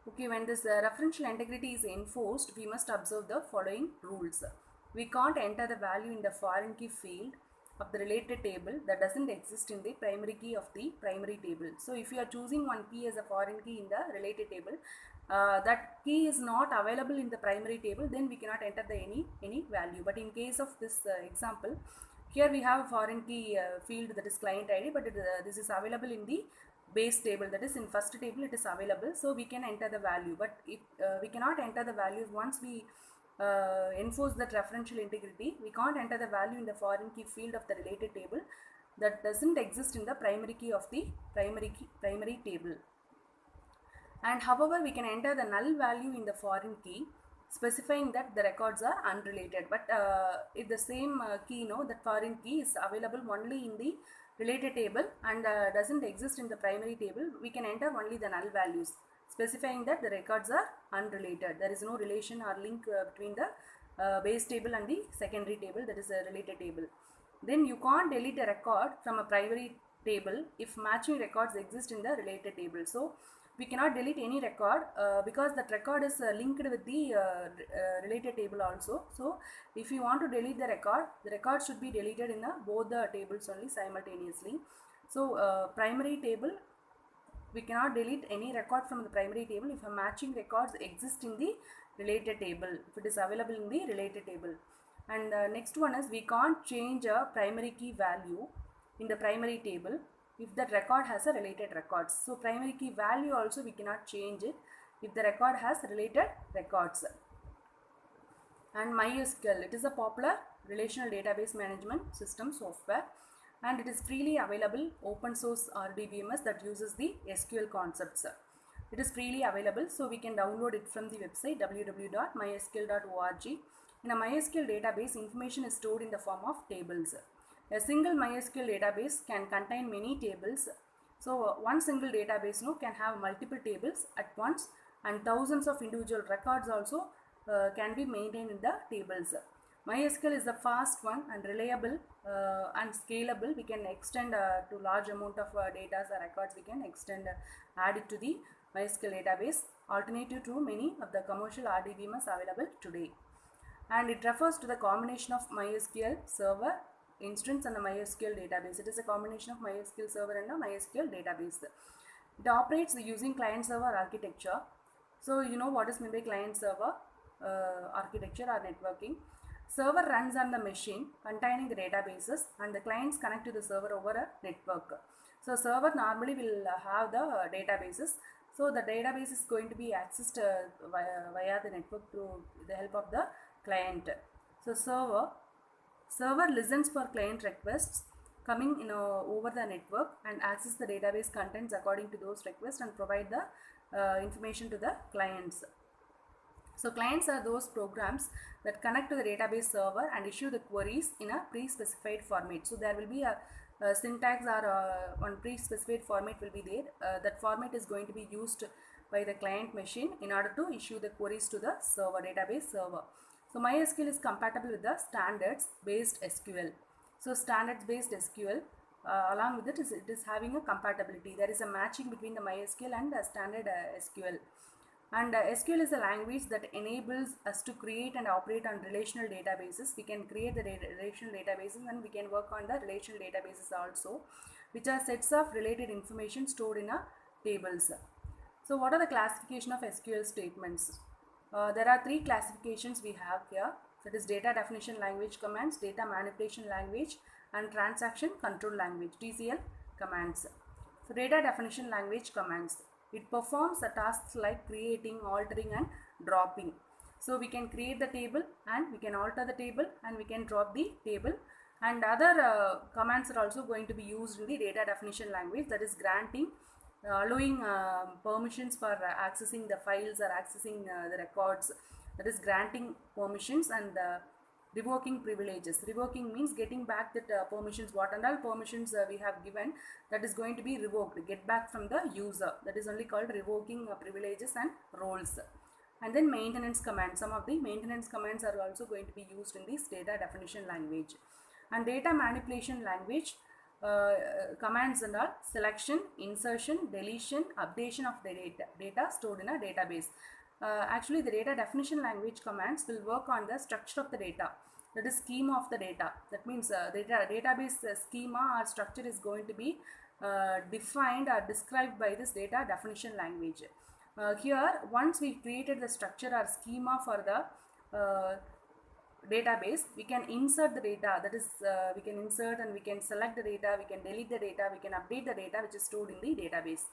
Okay, when this referential integrity is enforced, we must observe the following rules. We can't enter the value in the foreign key field of the related table that doesn't exist in the primary key of the primary table. So if you are choosing one key as a foreign key in the related table, that key is not available in the primary table, then we cannot enter the any value. But in case of this example, here we have a foreign key field that is client ID, but this is available in the base table, that is in first table it is available, so we can enter the value. But if we cannot enter the values once we enforce that referential integrity, we can't enter the value in the foreign key field of the related table that doesn't exist in the primary key of the primary table. And however, we can enter the null value in the foreign key specifying that the records are unrelated. But if the same key, that foreign key is available only in the related table and doesn't exist in the primary table, we can enter only the null values specifying that the records are unrelated. There is no relation or link between the base table and the secondary table, that is a related table. Then you can't delete a record from a primary table if matching records exist in the related table. So we cannot delete any record because that record is linked with the related table also. So if you want to delete the record should be deleted in both the tables only simultaneously. So primary table, we cannot delete any record from the primary table if a matching records exist in the related table, if it is available in the related table. And next one is we can't change a primary key value in the primary table if that record has a related records. So primary key value also we cannot change it if the record has related records. And MySQL, it is a popular relational database management system software, and it is freely available open source RDBMS that uses the SQL concepts. It is freely available, so we can download it from the website www.mysql.org. In a MySQL database, information is stored in the form of tables. A single MySQL database can contain many tables. So one single database can have multiple tables at once, and thousands of individual records also can be maintained in the tables. MySQL is the fast one and reliable and scalable. We can extend to large amount of data or records. We can extend, add it to the MySQL database, alternative to many of the commercial RDBMS available today. And it refers to the combination of MySQL server instance and a MySQL database. It is a combination of MySQL server and a MySQL database. It operates using client server architecture. So you know what is meant by client server architecture or networking. Server runs on the machine containing the databases and the clients connect to the server over a network. So server normally will have the databases. So the database is going to be accessed via the network through the help of the client. So server listens for client requests coming over the network and access the database contents according to those requests and provide the information to the clients. So clients are those programs that connect to the database server and issue the queries in a pre-specified format. So there will be a syntax or one pre-specified format will be there. That format is going to be used by the client machine in order to issue the queries to the server, database server. So MySQL is compatible with the standards based SQL. So standards based SQL along with it is having a compatibility. There is a matching between the MySQL and the standard SQL. And SQL is a language that enables us to create and operate on relational databases. We can create the relational databases and we can work on the relational databases also, which are sets of related information stored in a tables. So what are the classification of SQL statements? There are three classifications we have here. That is data definition language commands, data manipulation language, and transaction control language, TCL commands. So data definition language commands, it performs the tasks like creating, altering, and dropping. So we can create the table and we can alter the table and we can drop the table, and other commands are also going to be used in the data definition language, that is granting, allowing permissions for accessing the files or accessing the records, that is granting permissions, and revoking privileges. Revoking means getting back that permissions, what and all permissions we have given, that is going to be revoked, get back from the user. That is only called revoking privileges and roles. And then maintenance commands. Some of the maintenance commands are also going to be used in this data definition language. And data manipulation language, commands and are selection, insertion, deletion, updation of the data stored in a database. Actually, the data definition language commands will work on the structure of the data, that is schema of the data. That means database schema or structure is going to be defined or described by this data definition language. Here, once we created the structure or schema for the database, we can insert the data, that is we can insert and we can select the data, we can delete the data, we can update the data which is stored in the database.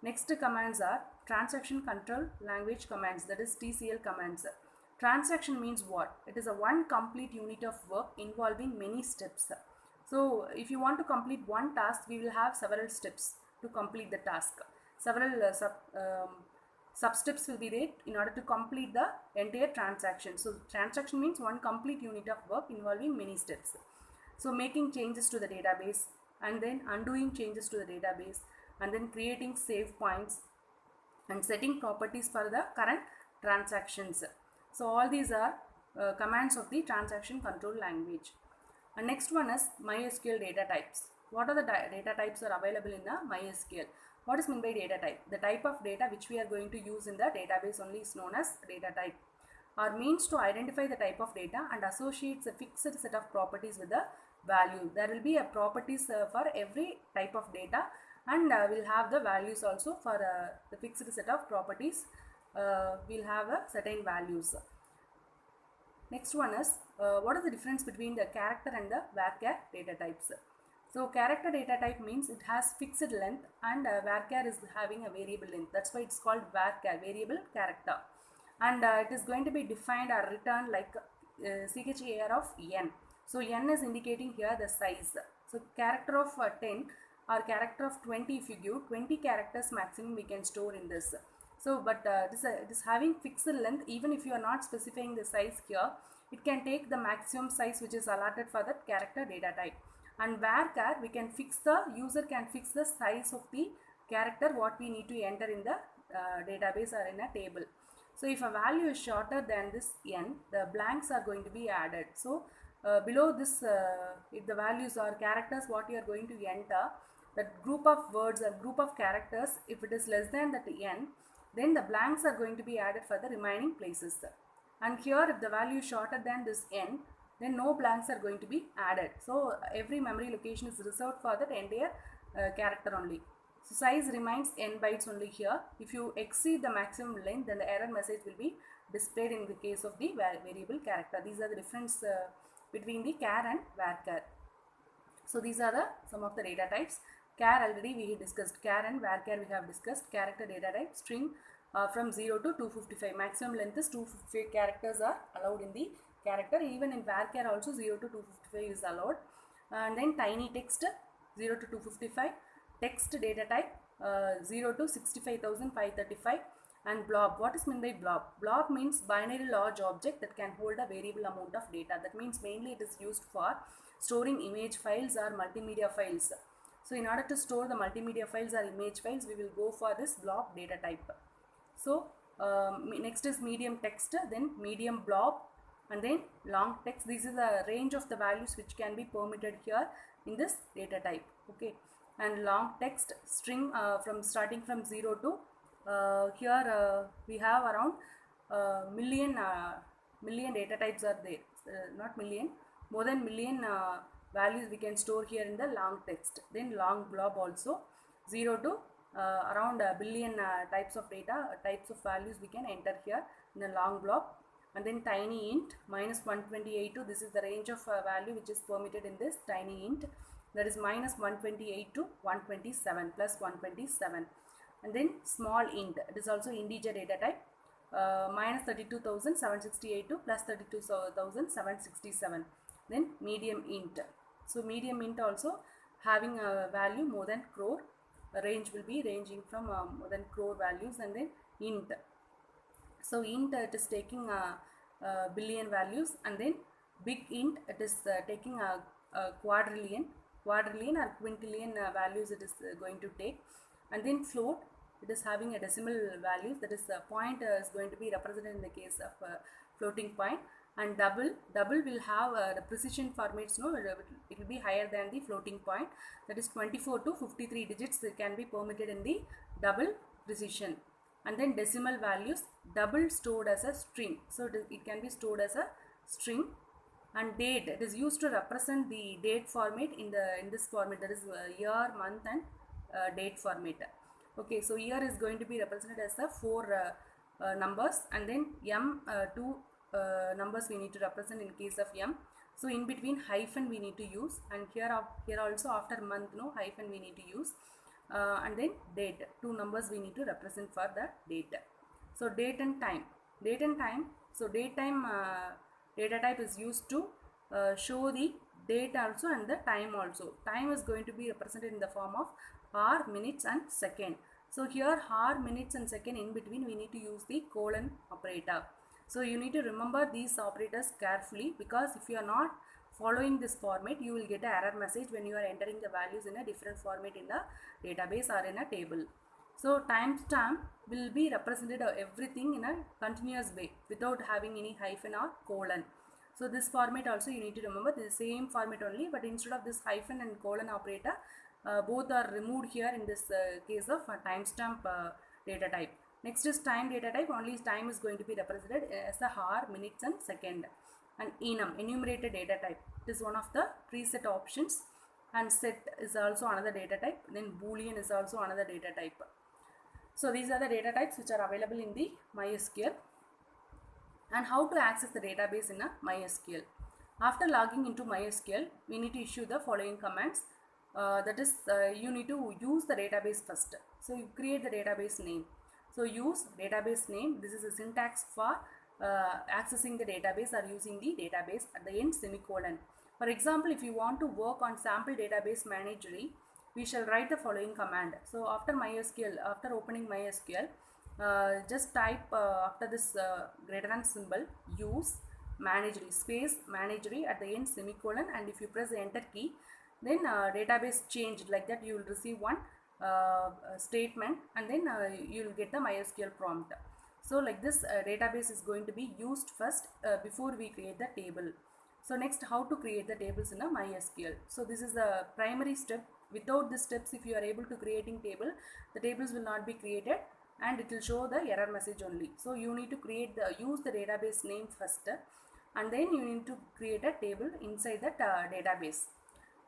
Next commands are transaction control language commands, that is TCL commands. Transaction means what? It is a one complete unit of work involving many steps. So if you want to complete one task, we will have several steps to complete the task. Several sub-steps will be there in order to complete the entire transaction. So transaction means one complete unit of work involving many steps. So making changes to the database and then undoing changes to the database and then creating save points and setting properties for the current transactions. So all these are commands of the transaction control language. And next one is MySQL data types. What are the data types are available in the MySQL? What is meant by data type? The type of data which we are going to use in the database only is known as data type, or means to identify the type of data and associates a fixed set of properties with the value. There will be a properties for every type of data, and we'll have the values also for the fixed set of properties. We'll have certain values. Next one is what is the difference between the character and the varchar data types? So character data type means it has fixed length, and varchar is having a variable length. That's why it's called varchar, variable character. And it is going to be defined or written like char of n. So n is indicating here the size. So character of 10 or character of 20, if you give 20 characters maximum we can store in this. So but it is having fixed length. Even if you are not specifying the size here, it can take the maximum size which is allotted for that character data type. And varchar, we can fix the user can fix the size of the character what we need to enter in the database or in a table. So if a value is shorter than this n, the blanks are going to be added. So below this, if the values are characters what you are going to enter, that group of words or group of characters, if it is less than that n, then the blanks are going to be added for the remaining places. And here if the value is shorter than this n, then no blanks are going to be added. So every memory location is reserved for that entire character only. So size remains n bytes only here. If you exceed the maximum length, then the error message will be displayed in the case of the variable character. These are the difference between the char and varchar. So these are some of the data types. Char already we discussed. Char and varchar we have discussed. Character data type, string from 0 to 255. Maximum length is 255 characters are allowed in the character. Even in varchar also 0 to 255 is allowed. And then tiny text 0 to 255. Text data type 0 to 65,535. And blob. What is meant by blob? Blob means binary large object that can hold a variable amount of data. That means mainly it is used for storing image files or multimedia files. So in order to store the multimedia files or image files, we will go for this blob data type. So next is medium text, then medium blob, and then long text. This is a range of the values which can be permitted here in this data type. Okay, and long text string from starting from 0 to here we have around million data types are there. Not million, more than million values we can store here in the long text. Then long blob also 0 to around a billion types of data, types of values we can enter here in the long blob. And then tiny int minus 128 to, this is the range of value which is permitted in this tiny int, that is minus 128 to 127 plus 127. And then small int, it is also integer data type, minus 32,768 to plus 32,767. Then medium int. So medium int also having a value more than crore. Range will be ranging from more than crore values. And then int. So int it is taking billion values. And then big int it is taking a quadrillion or quintillion values it is going to take. And then float, it is having a decimal values, that is point is going to be represented in the case of floating point. and double will have the precision formats, no, it will be higher than the floating point, that is 24 to 53 digits can be permitted in the double precision. And then decimal values, double stored as a string, so it can be stored as a string. And date, it is used to represent the date format in this format, that is year, month and date format. Okay, so year is going to be represented as the 4 numbers, and then two numbers we need to represent in case of M. So in between hyphen we need to use, and here also after month, no, hyphen we need to use. And then date, 2 numbers we need to represent for the date. So date and time, so date time data type is used to show the date also and the time also. Time is going to be represented in the form of hour, minutes and second. So here hour, minutes and second, in between we need to use the colon operator. So you need to remember these operators carefully, because if you are not following this format, you will get an error message when you are entering the values in a different format in the database or in a table. So timestamp will be represented everything in a continuous way without having any hyphen or colon. So this format also you need to remember, the same format only, but instead of this hyphen and colon operator, both are removed here in this case of timestamp data type. Next is time data type, only time is going to be represented as the hour, minutes and second. And enum, enumerated data type, it is one of the preset options, and set is also another data type, then boolean is also another data type. So these are the data types which are available in the MySQL. And how to access the database in a MySQL. After logging into MySQL, we need to issue the following commands. That is, you need to use the database first. So you create the database name. So use database name. This is a syntax for accessing the database or using the database at the end semicolon. For example, if you want to work on sample database managery, we shall write the following command. So after MySQL, after opening MySQL, just type after this greater than symbol, use managery, space managery at the end semicolon, and if you press the enter key, then database changed, like that you will receive one statement, and then you will get the MySQL prompt. So like this database is going to be used first before we create the table. So next, how to create the tables in a MySQL. So this is the primary step. Without the steps, if you are able to creating table, the tables will not be created and it will show the error message only. So you need to use the database name first, and then you need to create a table inside that database.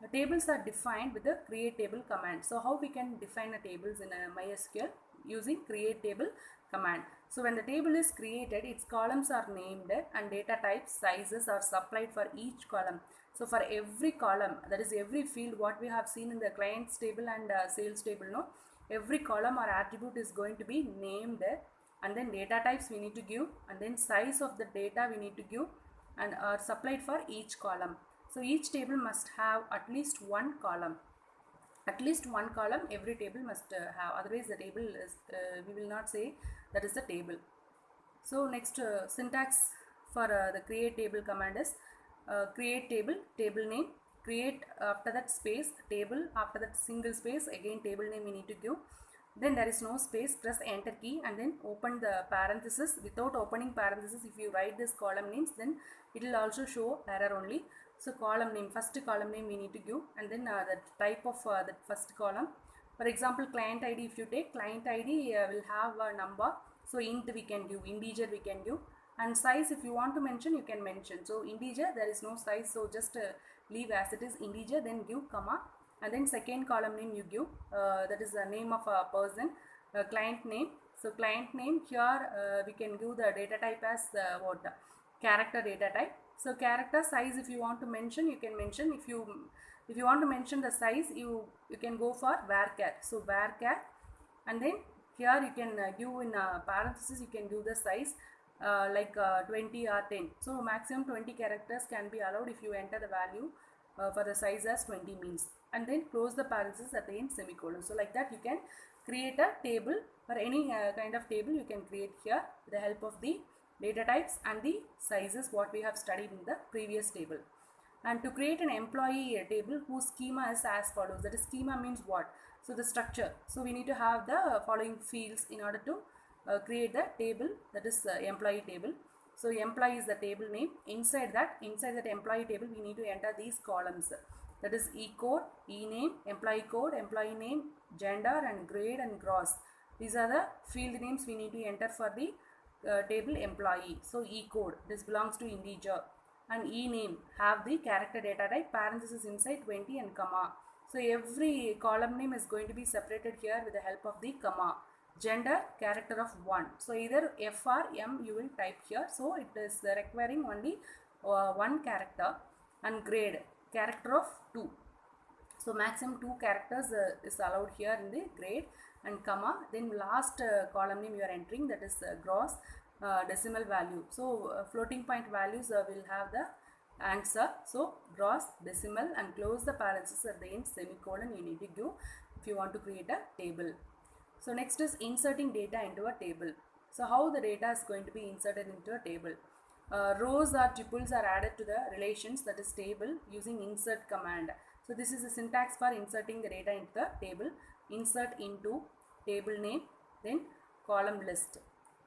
The tables are defined with the create table command. So how we can define the tables in a MySQL? Using create table command. So when the table is created, its columns are named and data types, sizes are supplied for each column. So for every column, that is every field, what we have seen in the clients table and sales table, no, every column or attribute is going to be named, and then data types we need to give, and then size of the data we need to give, and are supplied for each column. So each table must have at least one column. At least one column every table must have, otherwise the table is, we will not say that is the table. So next syntax for the create table command is create table, table name, create, after that space, table, after that single space, again table name we need to give. Then there is no space, press enter key and then open the parenthesis. Without opening parenthesis, if you write this column names, then it will also show error only. So column name, first column name we need to give, and then the type of the first column. For example, client ID, if you take client ID will have a number, so int we can give, integer we can give, and size if you want to mention you can mention. So integer, there is no size, so just leave as it is integer, then give comma, and then second column name you give, that is the name of a person, client name. So client name, here we can give the data type as what, character data type. So character size, if you want to mention you can mention. If you want to mention the size, you can go for varchar. So varchar, and then here you can give in parenthesis, you can give the size like 20 or 10. So maximum 20 characters can be allowed if you enter the value for the size as 20 means, and then close the parenthesis at the end semicolon. So like that you can create a table, for any kind of table you can create here with the help of the data types and the sizes what we have studied in the previous table. And to create an employee table whose schema is as follows. That is, schema means what? So the structure. So we need to have the following fields in order to create the table, that is employee table. So employee is the table name. Inside that employee table, we need to enter these columns. That is e-code, e-name, employee code, employee name, gender and grade and gross. These are the field names we need to enter for the table employee. So e-code, this belongs to integer, and e-name have the character data type, parenthesis inside 20 and comma. So every column name is going to be separated here with the help of the comma. Gender, character of 1. So either F or M you will type here. So it is requiring only one character, and grade, character of 2. So maximum 2 characters is allowed here in the grade, and comma. Then last column name you are entering, that is gross, decimal value. So floating point values will have the answer. So gross, decimal, and close the parenthesis at the end, semicolon you need to give if you want to create a table. So next is inserting data into a table. So how the data is going to be inserted into a table. Rows or tuples are added to the relations, that is table, using insert command. So this is the syntax for inserting the data into the table. Insert into table name, then column list,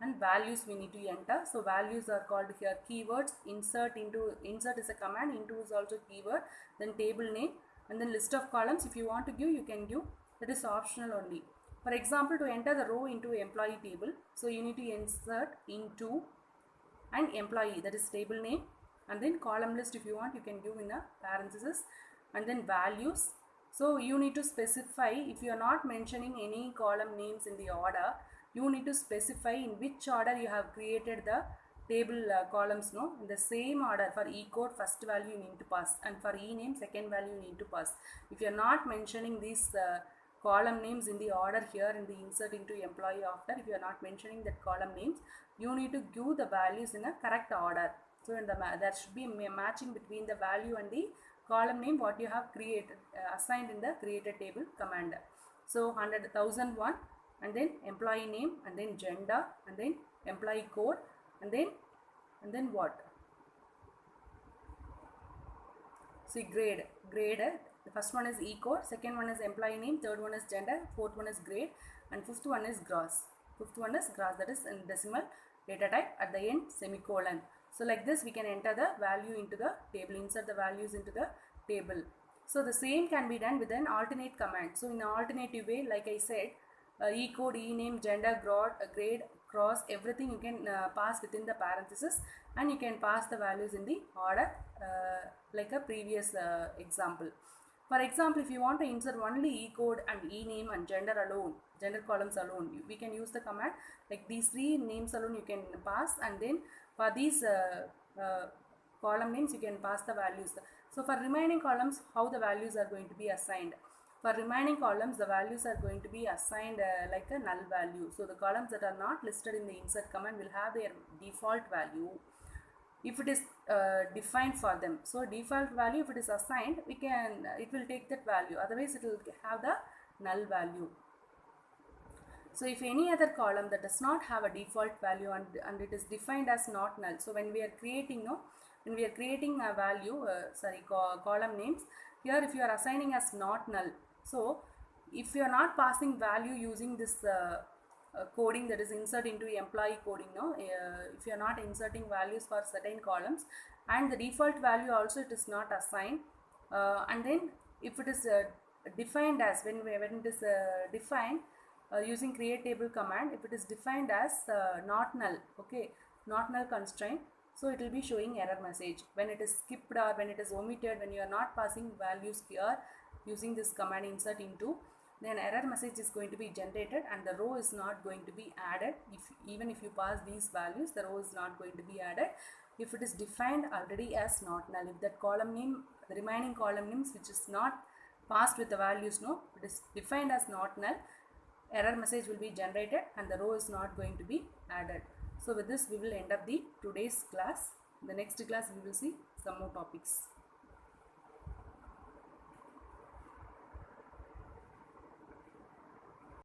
and values we need to enter. So values are called here keywords. Insert is a command, into is also keyword, then table name, and then list of columns. If you want to give, you can give, that is optional only. For example, to enter the row into employee table, so you need to insert into and employee, that is table name, and then column list. If you want, you can give in a parenthesis, and then values. So you need to specify, if you are not mentioning any column names in the order, you need to specify in which order you have created the table columns. No, in the same order. For e-code, first value you need to pass, and for e-name, second value you need to pass. If you are not mentioning these column names in the order here in the insert into employee after, if you are not mentioning that column names, you need to give the values in a correct order. So in the there should be a matching between the value and the column name what you have created, assigned in the created table command. So 100,001, and then employee name, and then gender, and then employee code, and then what? See grade. The first one is e-code, second one is employee name, third one is gender, fourth one is grade, and fifth one is gross. That is in decimal data type, at the end semicolon. So like this we can enter the value into the table, insert the values into the table. So the same can be done with an alternate command. So in an alternative way, like I said, e-code, e-name, gender, grade, cross, everything you can pass within the parenthesis, and you can pass the values in the order like a previous example. For example, if you want to insert only e-code and e-name and gender alone, gender columns alone, we can use the command like these three names alone you can pass, and then for these column names you can pass the values. So for remaining columns, how the values are going to be assigned? For remaining columns, the values are going to be assigned like a null value. So the columns that are not listed in the insert command will have their default value if it is defined for them. So default value, if it is assigned, it will take that value, otherwise it will have the null value. So if any other column that does not have a default value and it is defined as not null, so when we are creating a value, column names, here if you are assigning as not null, so if you are not passing value using this coding, that is insert into employee coding, if you are not inserting values for certain columns, and the default value also it is not assigned, and then if it is defined as, when it is defined using create table command, if it is defined as not null, okay, not null constraint, so it will be showing error message when it is skipped or when it is omitted, when you are not passing values here using this command insert into, then error message is going to be generated and the row is not going to be added. Even if you pass these values, the row is not going to be added if it is defined already as not null. If that column name, the remaining column names which is not passed with the values, it is defined as not null, error message will be generated and the row is not going to be added. So with this we will end up the today's class. In the next class we will see some more topics.